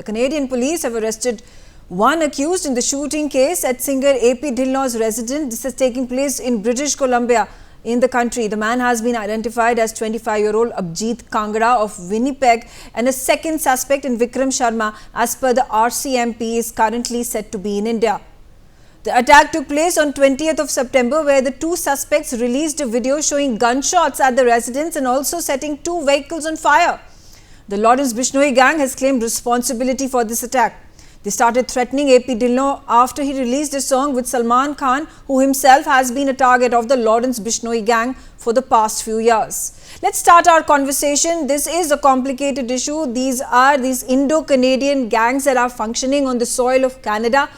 Canadian police have arrested one accused in the shooting case at singer AP Dhillon's residence. This is taking place in British Columbia in the country. The man has been identified as 25-year-old Abjeet Kangra of Winnipeg, and a second suspect in Vikram Sharma, as per the RCMP, is currently said to be in India. The attack took place on 20th of September, where the two suspects released a video showing gunshots at the residence and also setting two vehicles on fire. The Lawrence Bishnoi gang has claimed responsibility for this attack. They started threatening AP Dhillon after he released a song with Salman Khan, who himself has been a target of the Lawrence Bishnoi gang for the past few years. Let's start our conversation. This is a complicated issue. These are these Indo-Canadian gangs that are functioning on the soil of Canada.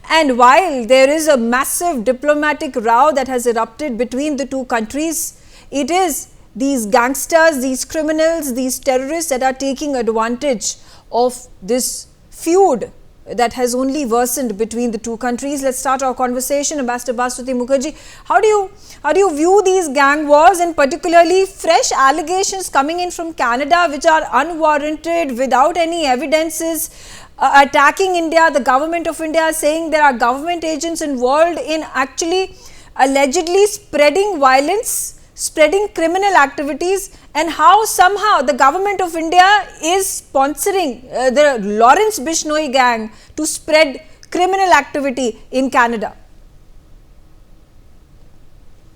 And while there is a massive diplomatic row that has erupted between the two countries, it is these gangsters, these criminals, these terrorists that are taking advantage of this feud that has only worsened between the two countries. Let's start our conversation. Ambassador Basuti Mukherjee, how do you view these gang wars, and particularly fresh allegations coming in from Canada which are unwarranted, without any evidences, attacking India? The government of India is saying there are government agents involved in actually allegedly spreading violence, spreading criminal activities, and how somehow the government of India is sponsoring the Lawrence Bishnoi gang to spread criminal activity in Canada.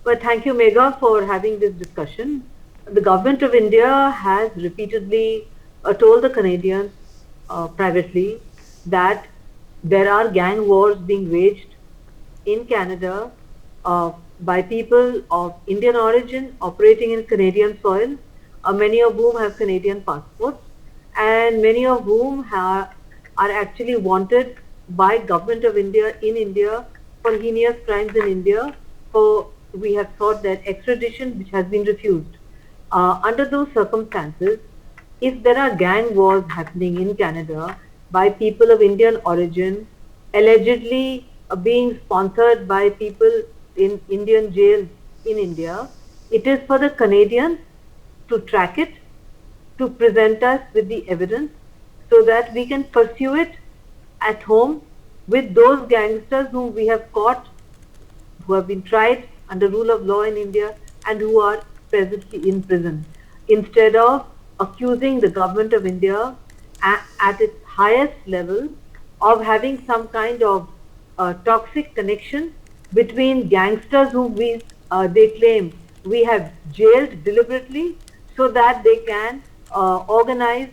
Well, thank you, Megha, for having this discussion. The government of India has repeatedly told the Canadians privately that there are gang wars being waged in Canada by people of Indian origin operating in Canadian soil, many of whom have Canadian passports, and many of whom are actually wanted by government of India in India for heinous crimes in India. So we have sought their extradition, which has been refused. Under those circumstances, if there are gang wars happening in Canada by people of Indian origin, allegedly being sponsored by people in Indian jails in India, it is for the Canadians to track it, to present us with the evidence so that we can pursue it at home with those gangsters whom we have caught, who have been tried under rule of law in India and who are presently in prison, instead of accusing the government of India at its highest level of having some kind of toxic connection between gangsters whom they claim we have jailed deliberately so that they can organize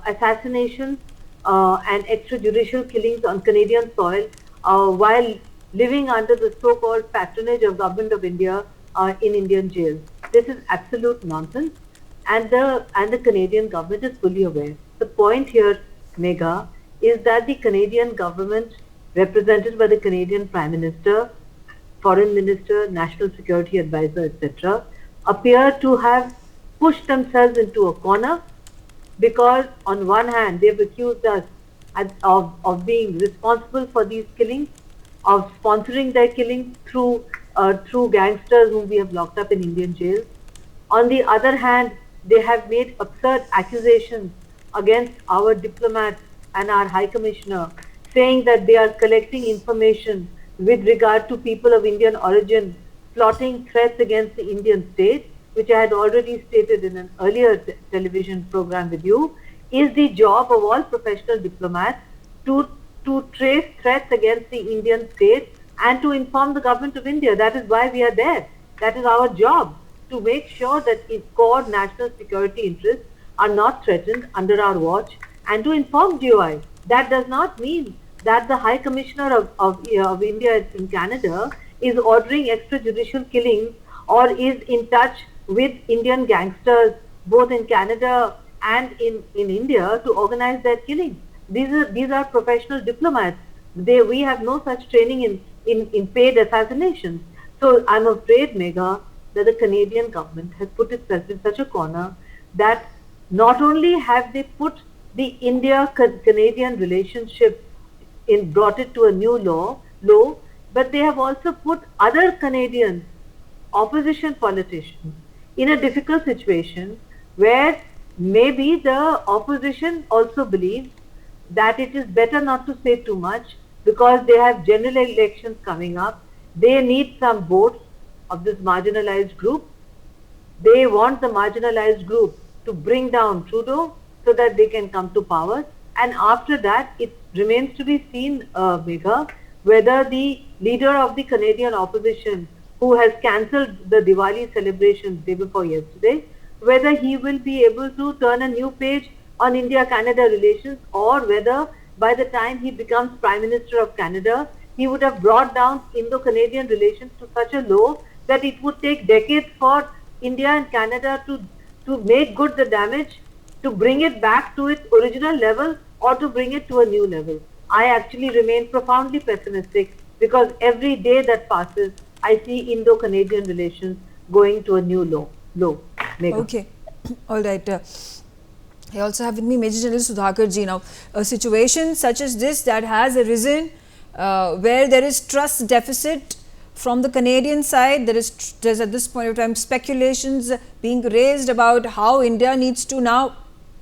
assassinations and extrajudicial killings on Canadian soil while living under the so-called patronage of government of India in Indian jails. This is absolute nonsense, and the Canadian government is fully aware. The point here, Megha, is that the Canadian government, represented by the Canadian Prime Minister, Foreign Minister, National Security Advisor, etc., appear to have pushed themselves into a corner, because on one hand they've accused us of being responsible for these killings, of sponsoring their killings through gangsters whom we have locked up in Indian jails. On the other hand, they have made absurd accusations against our diplomats and our High Commissioner, saying that they are collecting information with regard to people of Indian origin plotting threats against the Indian state, which I had already stated in an earlier television program with you. Is the job of all professional diplomats to trace threats against the Indian state and to inform the government of India. That is why we are there. That is our job, to make sure that core national security interests are not threatened under our watch, and to inform GOI. That does not mean that the High Commissioner of India in Canada is ordering extrajudicial killings or is in touch with Indian gangsters both in Canada and in India to organize their killings. These are professional diplomats. We have no such training in paid assassinations. So I'm afraid, Megha, that the Canadian government has put itself in such a corner that not only have they put the India-Canadian relationship brought it to a new low, but they have also put other Canadians, opposition politicians, in a difficult situation where maybe the opposition also believes that it is better not to say too much because they have general elections coming up. They need some votes of this marginalized group. They want the marginalized group to bring down Trudeau so that they can come to power. And after that, it remains to be seen, Megha, whether the leader of the Canadian opposition, who has cancelled the Diwali celebrations day before yesterday, whether he will be able to turn a new page on India-Canada relations, or whether by the time he becomes Prime Minister of Canada, he would have brought down Indo-Canadian relations to such a low that it would take decades for India and Canada to make good the damage, to bring it back to its original level or to bring it to a new level. I actually remain profoundly pessimistic because every day that passes, I see Indo-Canadian relations going to a new low. Megha. Okay, all right. I also have with me Major General Sudhakar ji. Now, a situation such as this that has arisen where there is trust deficit from the Canadian side, there's at this point of time speculations being raised about how India needs to now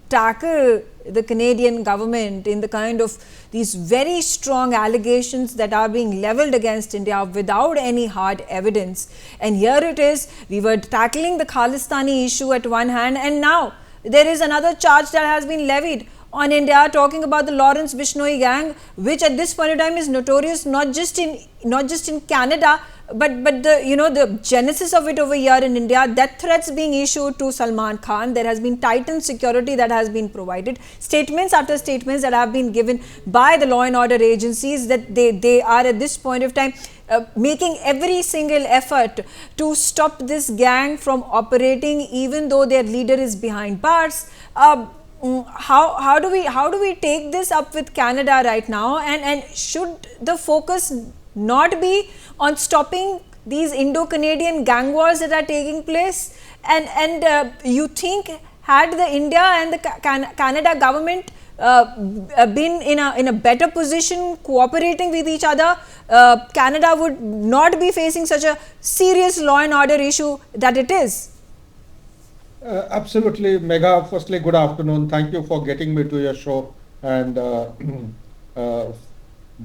tackle the Canadian government in the kind of these very strong allegations that are being leveled against India without any hard evidence. And here it is, we were tackling the Khalistani issue at one hand, and now there is another charge that has been levied on India, talking about the Lawrence Bishnoi gang, which at this point of time is notorious not just in Canada, but the genesis of it over here in India. Death threats being issued to Salman Khan. There has been tightened security that has been provided. Statements after statements that have been given by the law and order agencies that they are at this point of time making every single effort to stop this gang from operating, even though their leader is behind bars. How do we take this up with Canada right now, and should the focus not be on stopping these Indo-Canadian gang wars that are taking place? And you think, had the India and the Canada government been in a better position cooperating with each other, Canada would not be facing such a serious law and order issue that it is? Absolutely, Megha. Firstly, good afternoon. Thank you for getting me to your show, and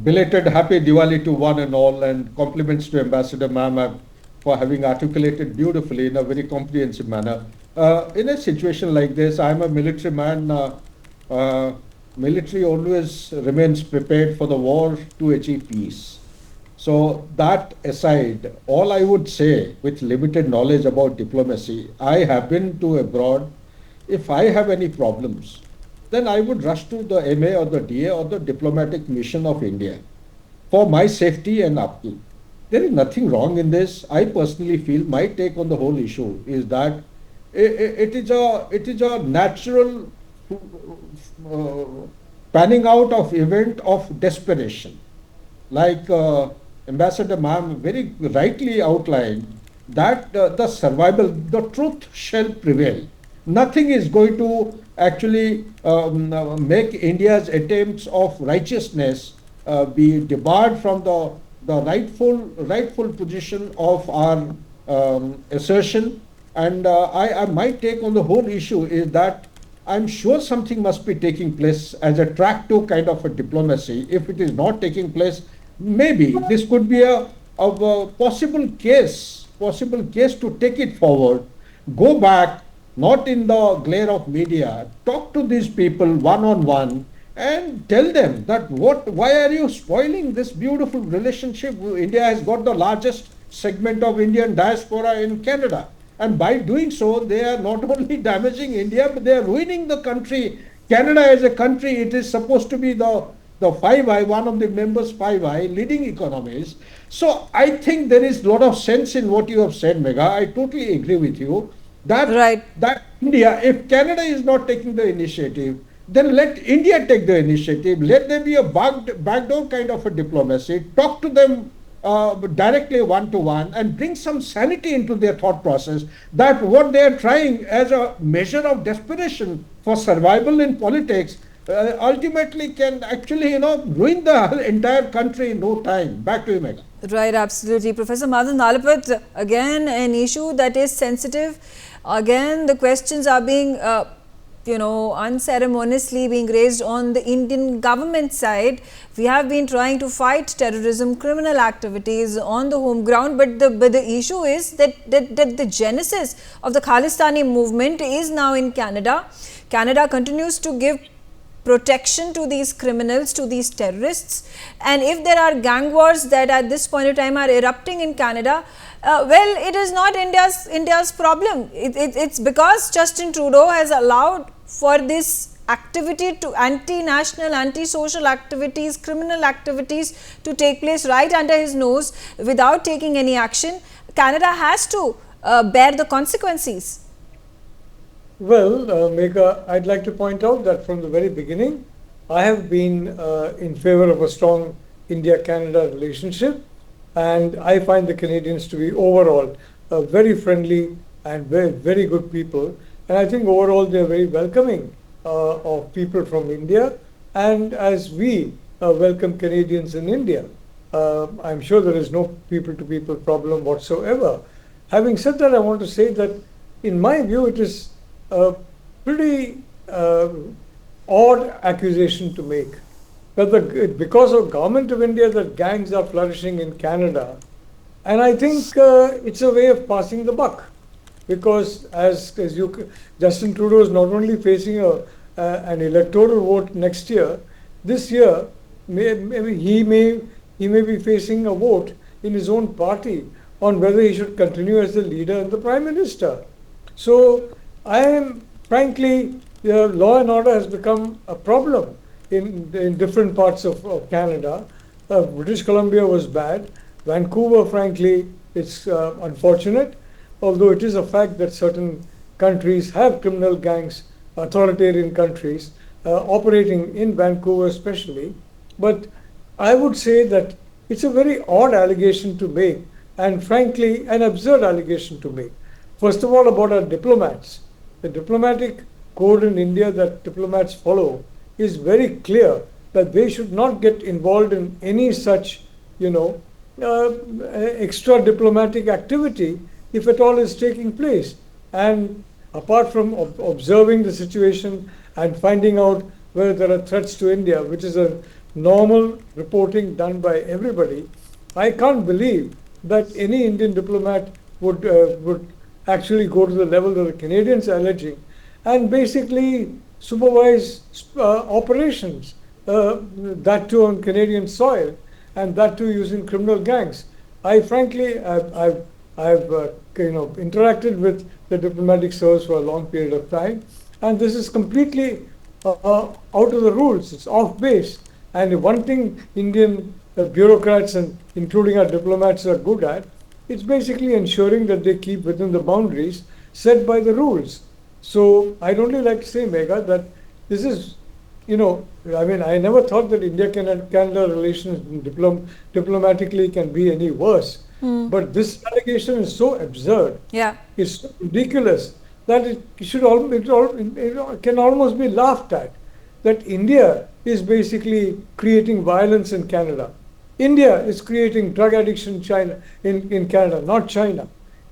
belated happy Diwali to one and all, and compliments to Ambassador Ma'am for having articulated beautifully in a very comprehensive manner. In a situation like this, I'm a military man. Military always remains prepared for the war to achieve peace. So that aside, all I would say, with limited knowledge about diplomacy, I have been to abroad. If I have any problems, then I would rush to the MA or the DA or the diplomatic mission of India for my safety and upkeep. There is nothing wrong in this. I personally feel my take on the whole issue is that it is a natural panning out of event of desperation. Like Ambassador Ma'am very rightly outlined that the survival, the truth shall prevail. Nothing is going to actually make India's attempts of righteousness be debarred from the rightful position of our assertion. And my take on the whole issue is that I'm sure something must be taking place as a track to kind of a diplomacy. If it is not taking place, maybe this could be a possible case to take it forward, go back, not in the glare of media, talk to these people one-on-one and tell them that why are you spoiling this beautiful relationship? India has got the largest segment of Indian diaspora in Canada. And by doing so, they are not only damaging India, but they are ruining the country. Canada as a country, it is supposed to be the Five Eye, one of the members' Five Eye, leading economies. So I think there is a lot of sense in what you have said, Megha. I totally agree with you. That India, if Canada is not taking the initiative, then let India take the initiative. Let there be a backdoor kind of a diplomacy. Talk to them directly one-to-one and bring some sanity into their thought process that what they are trying as a measure of desperation for survival in politics ultimately can actually, ruin the entire country in no time. Back to you, Megha. Right, absolutely. Professor Madan Nalapat, again an issue that is sensitive. Again, the questions are being unceremoniously being raised on the Indian government side. We have been trying to fight terrorism, criminal activities on the home ground, but the issue is that the genesis of the Khalistani movement is now in Canada. Canada continues to give protection to these criminals, to these terrorists, and if there are gang wars that at this point of time are erupting in Canada, well, it is not India's problem. It's because Justin Trudeau has allowed for this activity to anti-national, anti-social activities, criminal activities to take place right under his nose without taking any action. Canada has to bear the consequences. Well, Megha, I'd like to point out that from the very beginning, I have been in favor of a strong India-Canada relationship, and I find the Canadians to be overall very friendly and very, very good people. And I think overall they're very welcoming of people from India, and as we welcome Canadians in India. I'm sure there is no people-to-people problem whatsoever. Having said that, I want to say that in my view, it is a pretty odd accusation to make that because of government of India that gangs are flourishing in Canada, and I think it's a way of passing the buck, because Justin Trudeau is not only facing an electoral vote next year, this year he may be facing a vote in his own party on whether he should continue as the leader and the Prime Minister. So I am frankly, law and order has become a problem in different parts of Canada. British Columbia was bad. Vancouver, frankly, it's unfortunate, although it is a fact that certain countries have criminal gangs, authoritarian countries, operating in Vancouver especially. But I would say that it's a very odd allegation to make, and frankly, an absurd allegation to make. First of all, about our diplomats. The diplomatic code in India that diplomats follow is very clear that they should not get involved in any such, extra diplomatic activity if at all is taking place. And apart from observing the situation and finding out whether there are threats to India, which is a normal reporting done by everybody, I can't believe that any Indian diplomat would actually go to the level that the Canadians are alleging and basically supervise operations, that too on Canadian soil, and that too using criminal gangs. I frankly, I've interacted with the diplomatic service for a long period of time, and this is completely out of the rules. It's off base. And one thing Indian bureaucrats and including our diplomats are good at, it's basically ensuring that they keep within the boundaries set by the rules. So I'd only like to say, Megha, that this is, I never thought that India-Canada relations diplomatically can be any worse. But this allegation is so absurd, it's so ridiculous, that it can almost be laughed at, that India is basically creating violence in Canada. India is creating drug addiction in Canada, not China.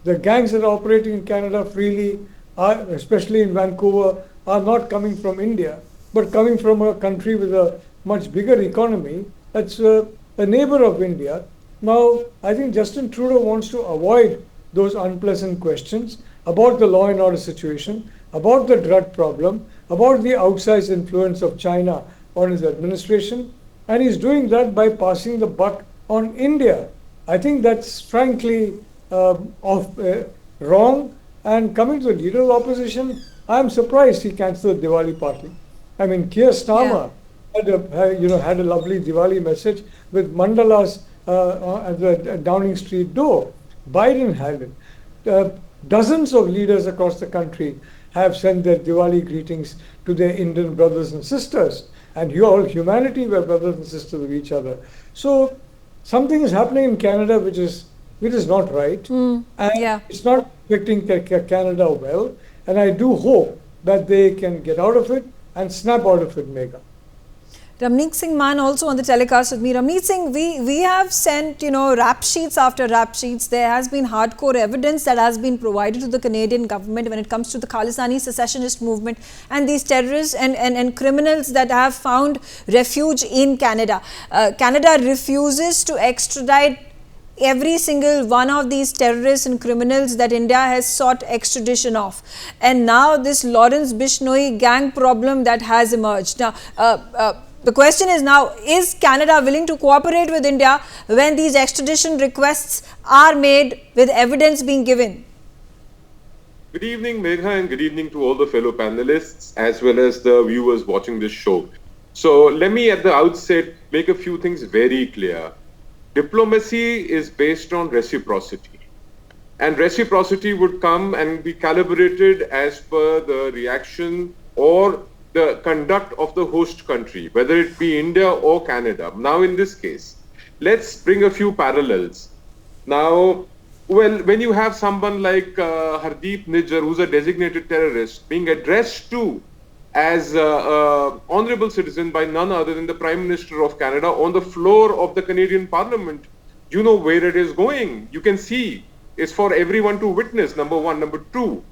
The gangs that are operating in Canada freely, especially in Vancouver, are not coming from India, but coming from a country with a much bigger economy that's a neighbor of India. Now, I think Justin Trudeau wants to avoid those unpleasant questions about the law and order situation, about the drug problem, about the outsized influence of China on his administration, and he's doing that by passing the buck on India. I think that's frankly wrong. And coming to the leader of the opposition, I'm surprised he cancelled the Diwali party. I mean, Keir Starmer had a lovely Diwali message with mandalas at the Downing Street door. Biden had it. Dozens of leaders across the country have sent their Diwali greetings to their Indian brothers and sisters. And all humanity were brothers and sisters of each other. So something is happening in Canada which is not right. And it's not affecting Canada well. And I do hope that they can get out of it and snap out of it, Megha. Ramneet Singh Mann also on the telecast with me. Ramneet Singh, we have sent, rap sheets after rap sheets. There has been hardcore evidence that has been provided to the Canadian government when it comes to the Khalistani secessionist movement and these terrorists and criminals that have found refuge in Canada. Canada refuses to extradite every single one of these terrorists and criminals that India has sought extradition of. And now this Lawrence Bishnoi gang problem that has emerged. Now, the question is now, is Canada willing to cooperate with India when these extradition requests are made with evidence being given? Good evening, Megha, and good evening to all the fellow panelists as well as the viewers watching this show. So let me at the outset make a few things very clear. Diplomacy is based on reciprocity. And reciprocity would come and be calibrated as per the reaction or the conduct of the host country, whether it be India or Canada. Now, in this case, let's bring a few parallels. Now, well, when you have someone like Hardeep Nijjar, who's a designated terrorist, being addressed to as honorable citizen by none other than the Prime Minister of Canada on the floor of the Canadian Parliament, you know where it is going. You can see it's for everyone to witness, number one. Number two,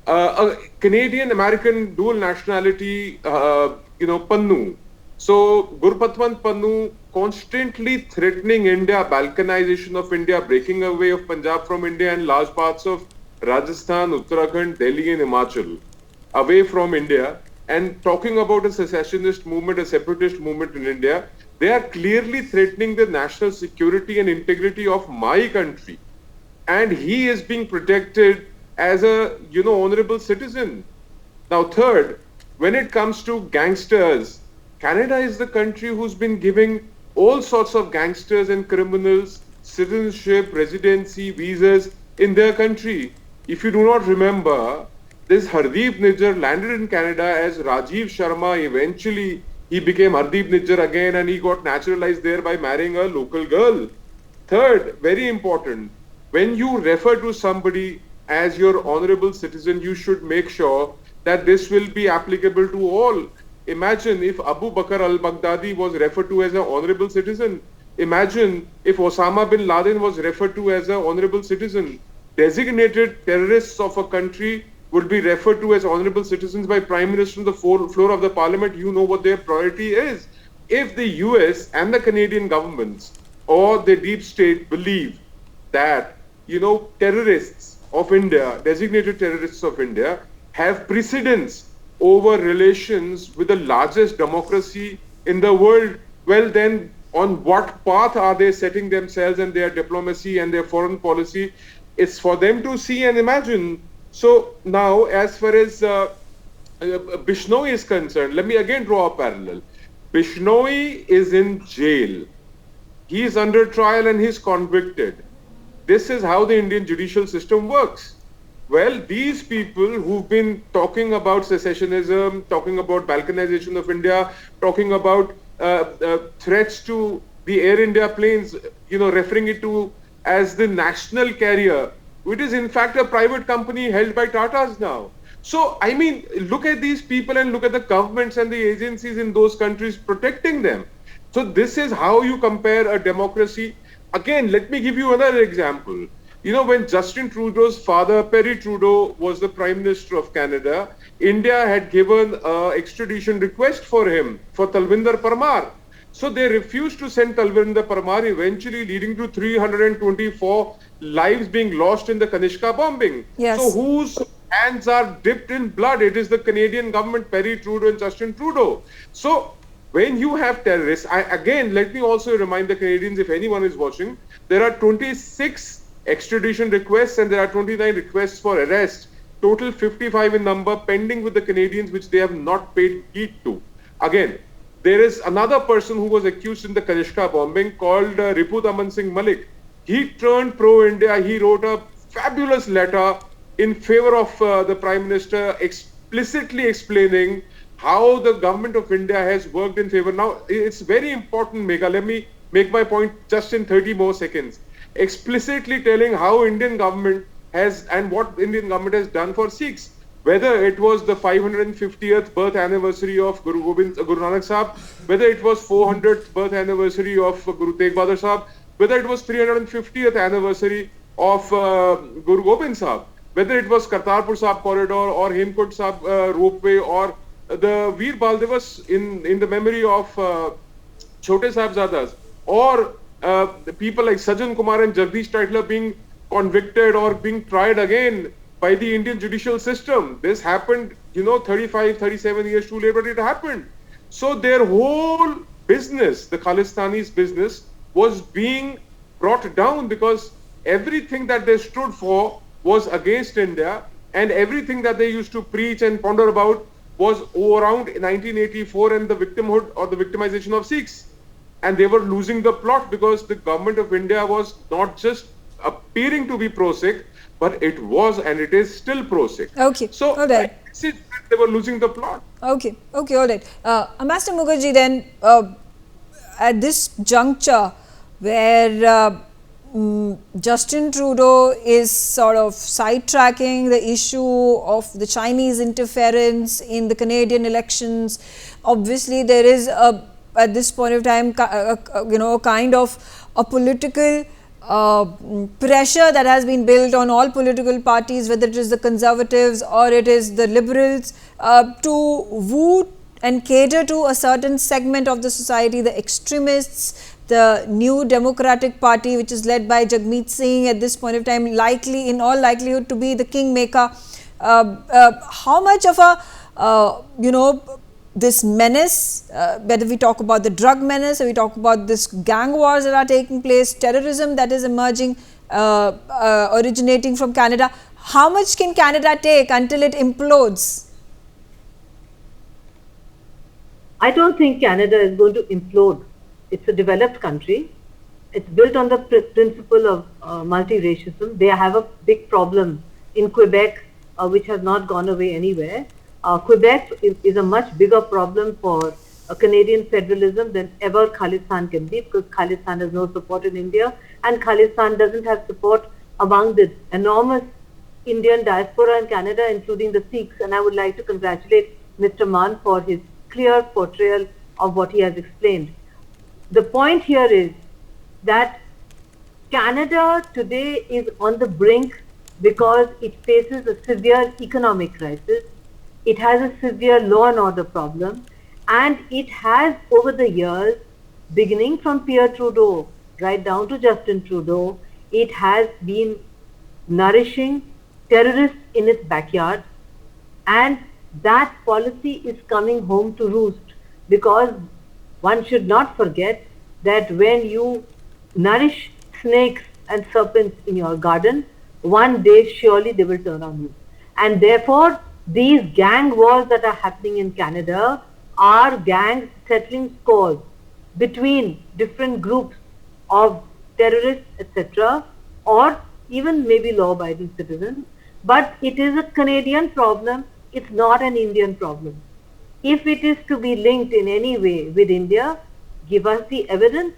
a Canadian-American dual nationality, Pannu. So, Gurpatwant Pannu constantly threatening India, balkanization of India, breaking away of Punjab from India and large parts of Rajasthan, Uttarakhand, Delhi and Himachal away from India, and talking about a secessionist movement, a separatist movement in India. They are clearly threatening the national security and integrity of my country. And he is being protected as a, honorable citizen. Now, third, when it comes to gangsters, Canada is the country who's been giving all sorts of gangsters and criminals citizenship, residency, visas in their country. If you do not remember, this Hardeep Nijjar landed in Canada as Rajiv Sharma. Eventually, he became Hardeep Nijjar again and he got naturalized there by marrying a local girl. Third, very important, when you refer to somebody as your honorable citizen, you should make sure that this will be applicable to all. Imagine if Abu Bakr al-Baghdadi was referred to as an honorable citizen. Imagine if Osama bin Laden was referred to as an honorable citizen. Designated terrorists of a country would be referred to as honorable citizens by Prime Minister on the floor of the Parliament. You know what their priority is. If the US and the Canadian governments or the deep state believe that, terrorists of India, designated terrorists of India, have precedence over relations with the largest democracy in the world, well then, on what path are they setting themselves and their diplomacy and their foreign policy? It's for them to see and imagine. So now, as far as Bishnoi is concerned, let me again draw a parallel. Bishnoi is in jail. He is under trial and he's convicted. This is how the Indian judicial system works. Well, these people who've been talking about secessionism, talking about balkanization of India, talking about threats to the Air India planes, referring it to as the national carrier, it is in fact a private company held by Tatas now. So, look at these people and look at the governments and the agencies in those countries protecting them. So this is how you compare a democracy. Again, let me give you another example. When Justin Trudeau's father, Perry Trudeau, was the Prime Minister of Canada, India had given an extradition request for him, for Talvinder Parmar. So they refused to send Talvinder Parmar, eventually leading to 324 lives being lost in the Kanishka bombing. Yes. So whose hands are dipped in blood? It is the Canadian government, Perry Trudeau and Justin Trudeau. So when you have terrorists, again, let me also remind the Canadians, if anyone is watching, there are 26 extradition requests and there are 29 requests for arrest. Total 55 in number pending with the Canadians, which they have not paid heed to. Again, there is another person who was accused in the Kanishka bombing called Riput Aman Singh Malik. He turned pro-India. He wrote a fabulous letter in favor of the Prime Minister, explicitly explaining how the government of India has worked in favor. Now, it's very important, Megha. Let me make my point just in 30 more seconds. Explicitly telling how Indian government has and what Indian government has done for Sikhs. whether it was the 550th birth anniversary of Guru Nanak Sahib, whether it was 400th birth anniversary of Guru Tegh Bahadur Sahib, whether it was 350th anniversary of Guru Gobind Sahib, whether it was Kartarpur Sahib corridor or Hemkund Sahib ropeway or the Veer Bal Divas in the memory of Chote Sahibzadas, or the people like Sajjan Kumar and Jagdish Titler being convicted or being tried again by the Indian judicial system. This happened, 35, 37 years too late, but it happened. So their whole business, the Khalistani's business, was being brought down because everything that they stood for was against India, and everything that they used to preach and ponder about was around 1984 and the victimhood or the victimization of Sikhs. And they were losing the plot because the government of India was not just appearing to be pro-Sikh, but it was and it is still pro-Sikh. Okay, So all right. they were losing the plot. Okay, all right. Ambassador Mukherjee, then at this juncture where Justin Trudeau is sort of sidetracking the issue of the Chinese interference in the Canadian elections, obviously there is at this point of time kind of a political pressure that has been built on all political parties, whether it is the Conservatives or it is the Liberals, to woo and cater to a certain segment of the society, the extremists, the New Democratic Party, which is led by Jagmeet Singh at this point of time, likely, in all likelihood, to be the kingmaker. How much of a, this menace, whether we talk about the drug menace or we talk about this gang wars that are taking place, terrorism that is emerging, originating from Canada, how much can Canada take until it implodes? I don't think Canada is going to implode. It's a developed country. It's built on the principle of multiracialism. They have a big problem in Quebec, which has not gone away anywhere. Quebec is a much bigger problem for Canadian federalism than ever Khalistan can be, because Khalistan has no support in India, and Khalistan doesn't have support among the enormous Indian diaspora in Canada, including the Sikhs. And I would like to congratulate Mr. Mann for his clear portrayal of what he has explained. The point here is that Canada today is on the brink because it faces a severe economic crisis. It has a severe law and order problem, and it has, over the years, beginning from Pierre Trudeau right down to Justin Trudeau, it has been nourishing terrorists in its backyard, and that policy is coming home to roost, because one should not forget that when you nourish snakes and serpents in your garden, one day surely they will turn on you. And therefore, these gang wars that are happening in Canada are gangs settling scores between different groups of terrorists, etc., or even maybe law-abiding citizens. But it is a Canadian problem, it's not an Indian problem. If it is to be linked in any way with India, give us the evidence,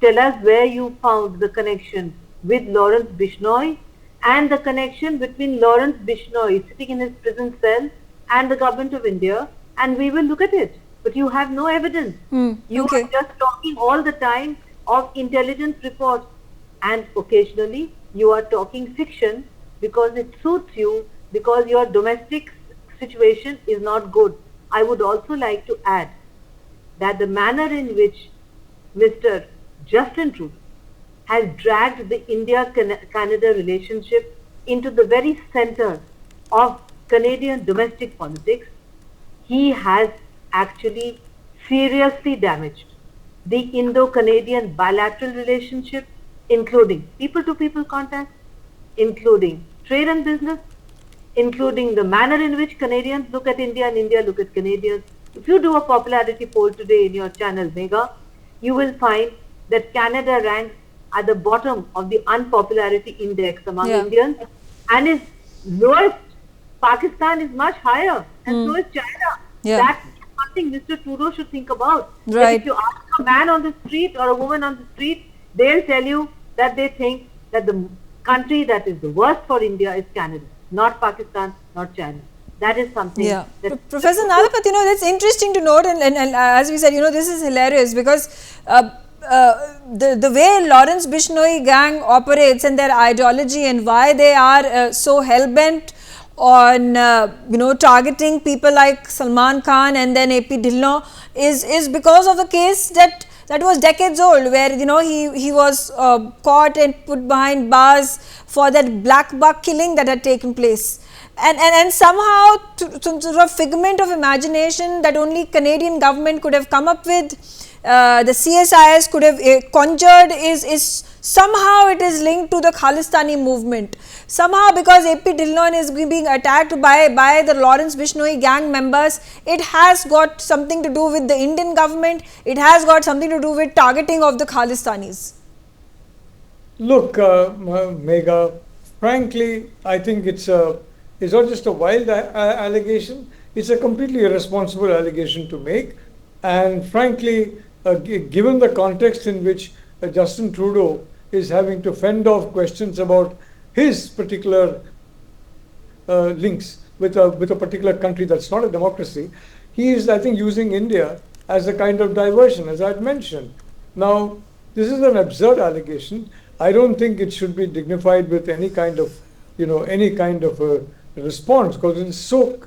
tell us where you found the connection with Lawrence Bishnoi and the connection between Lawrence Bishnoi sitting in his prison cell and the government of India, and we will look at it. But you have no evidence. You are just talking all the time of intelligence reports, and occasionally you are talking fiction because it suits you, because your domestic situation is not good. I would also like to add that the manner in which Mr. Justin Trudeau has dragged the India-Canada relationship into the very center of Canadian domestic politics, he has actually seriously damaged the Indo-Canadian bilateral relationship, including people-to-people contact, including trade and business, including the manner in which Canadians look at India and India look at Canadians. If you do a popularity poll today in your channel Mega, you will find that Canada ranks at the bottom of the unpopularity index among Indians, and is lowest. Pakistan is much higher, and so is China. That's something Mr. Trudeau should think about. If you ask a man on the street or a woman on the street, they'll tell you that they think that the country that is the worst for India is Canada, not Pakistan, not China. That is something. Yeah. That Professor Nalapat, that's interesting to note, and as we said, this is hilarious because the way Lawrence Bishnoi gang operates and their ideology and why they are so hell-bent on targeting people like Salman Khan and then AP Dhillon is because of a case that was decades old, where he was caught and put behind bars for that black buck killing that had taken place. And somehow, some sort of figment of imagination that only Canadian government could have come up with, the CSIS could have conjured, is somehow it is linked to the Khalistani movement. Somehow, because AP Dhillon is being attacked by the Lawrence Bishnoi gang members, it has got something to do with the Indian government. It has got something to do with targeting of the Khalistanis. Look, Megha, frankly, I think it's not just a wild allegation, it's a completely irresponsible allegation to make. And frankly, given the context in which Justin Trudeau is having to fend off questions about his particular links with a particular country that's not a democracy, he is, I think, using India as a kind of diversion, as I had mentioned. Now, this is an absurd allegation. I don't think it should be dignified with any kind of a response, because it is so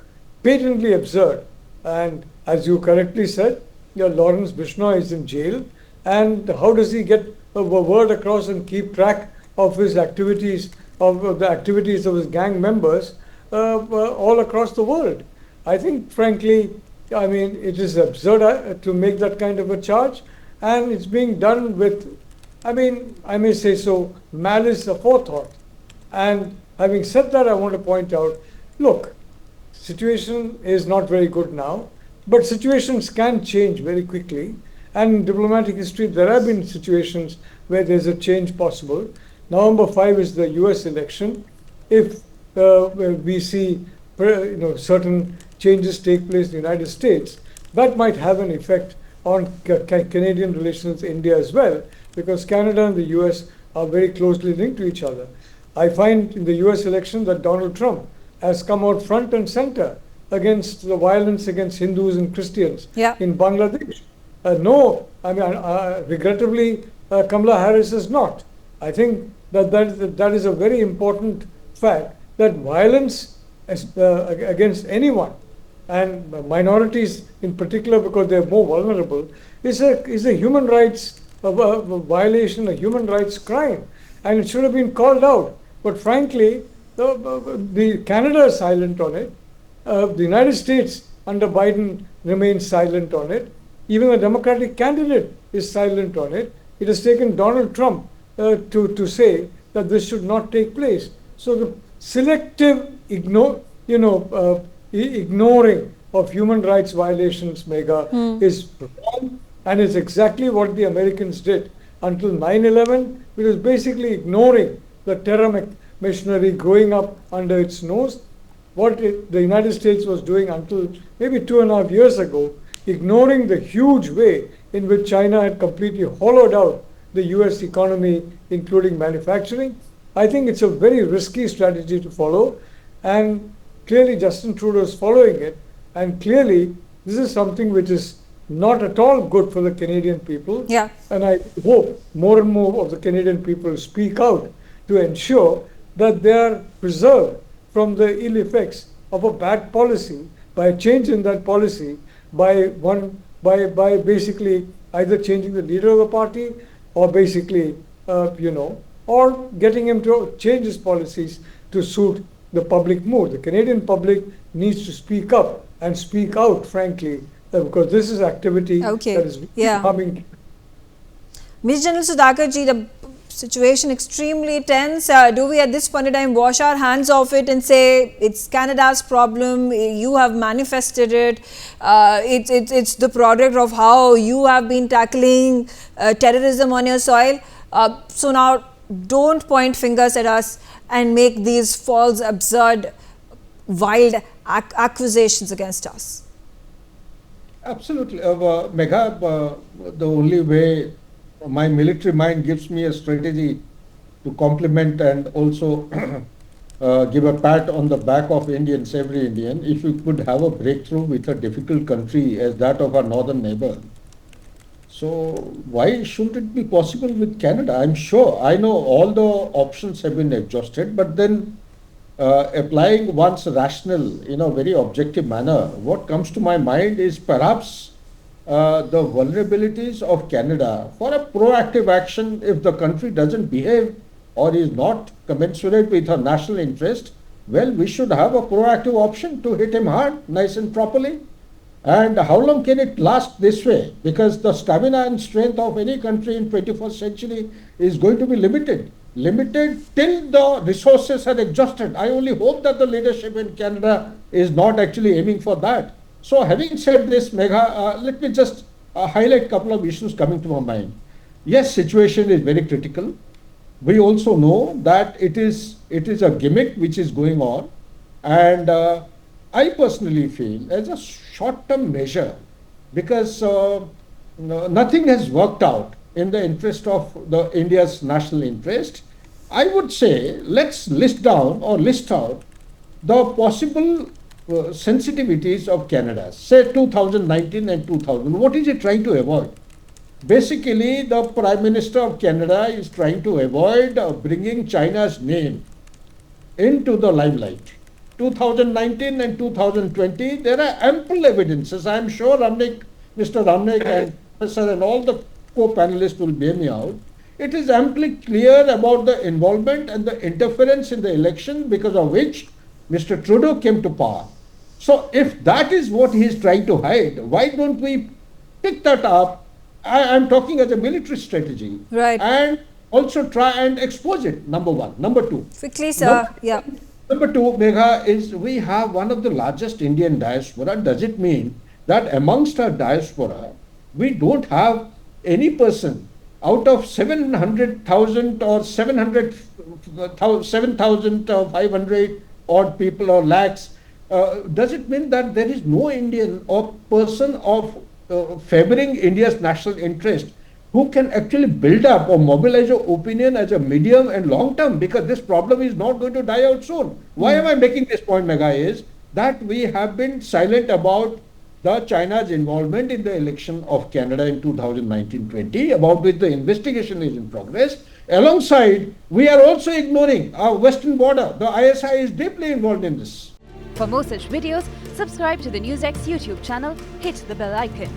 patently absurd. And as you correctly said, Lawrence Bishnoi is in jail, and how does he get a word across and keep track of his activities, of the activities of his gang members all across the world? I think, frankly, it is absurd to make that kind of a charge, and it's being done with, I may say so, malice aforethought. And having said that, I want to point out, look, situation is not very good now, but situations can change very quickly. And in diplomatic history, there have been situations where there's a change possible. November 5 is the US election. If we see certain changes take place in the United States, that might have an effect on Canadian relations with India as well, because Canada and the US are very closely linked to each other. I find in the US election that Donald Trump has come out front and center against the violence against Hindus and Christians in Bangladesh. Regrettably, Kamala Harris is not. I think that is a very important fact, that violence against anyone, and minorities in particular, because they are more vulnerable, is a human rights violation, a human rights crime, and it should have been called out. But frankly, the Canada is silent on it. The United States under Biden remains silent on it. Even the Democratic candidate is silent on it. It has taken Donald Trump to say that this should not take place. So the selective ignoring of human rights violations, Megha, is wrong, and is exactly what the Americans did until 9/11. It was basically ignoring the terror machinery growing up under its nose. What the United States was doing until maybe 2.5 years ago, ignoring the huge way in which China had completely hollowed out the US economy, including manufacturing. I think it's a very risky strategy to follow, and clearly Justin Trudeau is following it, and clearly this is something which is not at all good for the Canadian people. Yeah. And I hope more and more of the Canadian people speak out to ensure that they are preserved from the ill effects of a bad policy by a change in that policy, by basically either changing the leader of the party, or basically or getting him to change his policies to suit the public mood. The Canadian public needs to speak up and speak out, frankly, because this is activity that is harming. Ms. General Sudhakarji, the situation extremely tense. Do we at this point in time wash our hands of it and say it's Canada's problem, you have manifested it, it's the product of how you have been tackling terrorism on your soil? So now don't point fingers at us and make these false, absurd, wild accusations against us. Absolutely. Megha, the only way my military mind gives me a strategy to complement and also give a pat on the back of Indians, every Indian, if we could have a breakthrough with a difficult country as that of our northern neighbor. So why shouldn't it be possible with Canada? I'm sure, I know all the options have been exhausted, but then applying one's rationale in a very objective manner, what comes to my mind is perhaps the vulnerabilities of Canada for a proactive action if the country doesn't behave or is not commensurate with her national interest. Well, we should have a proactive option to hit him hard, nice and properly. And how long can it last this way? Because the stamina and strength of any country in 21st century is going to be limited till the resources are exhausted. I only hope that the leadership in Canada is not actually aiming for that. So having said this, Megha, let me just highlight a couple of issues coming to my mind. Yes, situation is very critical. We also know that it is a gimmick which is going on, and I personally feel as a short-term measure, because nothing has worked out in the interest of the India's national interest, I would say let's list out the possible sensitivities of Canada, say 2019 and 2000. What is it trying to avoid? Basically, the Prime Minister of Canada is trying to avoid bringing China's name into the limelight. 2019 and 2020, there are ample evidences. I am sure Mr. Ramnik and Professor and all the co-panelists will bear me out. It is amply clear about the involvement and the interference in the election because of which Mr. Trudeau came to power. So if that is what he is trying to hide, why don't we pick that up? I am talking as a military strategy. Right. And also try and expose it, number one. Number two. Quickly, sir. Number two, Megha, is we have one of the largest Indian diaspora. Does it mean that amongst our diaspora, we don't have any person out of 700,000 or 7,500 odd people or lakhs? Does it mean that there is no Indian or person of favoring India's national interest who can actually build up or mobilize your opinion as a medium and long term? Because this problem is not going to die out soon. Why am I making this point, Megha, is that we have been silent about the China's involvement in the election of Canada in 2019-20, about which the investigation is in progress. Alongside, we are also ignoring our western border. The ISI is deeply involved in this. For more such videos, subscribe to the NewsX YouTube channel, hit the bell icon.